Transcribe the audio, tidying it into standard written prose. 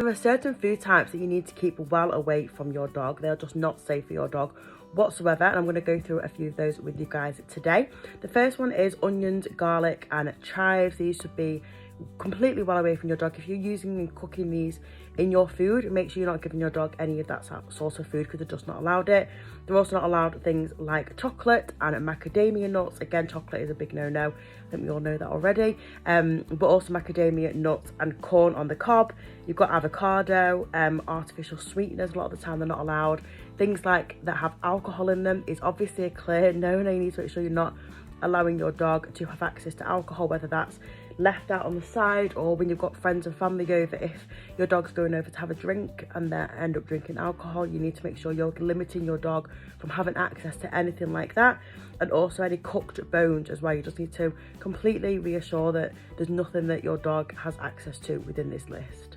There are certain food types that you need to keep well away from your dog. They're just not safe for your dog whatsoever, and I'm going to go through a few of those with you guys today. The first one is onions, garlic and chives. These should be completely well away from your dog. If you're using and cooking these in your food, make sure you're not giving your dog any of that sort of food because they're just not allowed it. They're also not allowed things like chocolate and macadamia nuts. Again, chocolate is a big no-no. I think we all know that already. But also macadamia nuts and corn on the cob. You've got avocado, artificial sweeteners. A lot of the time they're not allowed. Things like that have alcohol in them is obviously a clear no-no. You need to make sure you're not allowing your dog to have access to alcohol, whether that's left out on the side or when you've got friends and family over. If your dog's going over to have a drink and they end up drinking alcohol, you need to make sure you're limiting your dog from having access to anything like that. And also any cooked bones as well. You just need to completely reassure that there's nothing that your dog has access to within this list.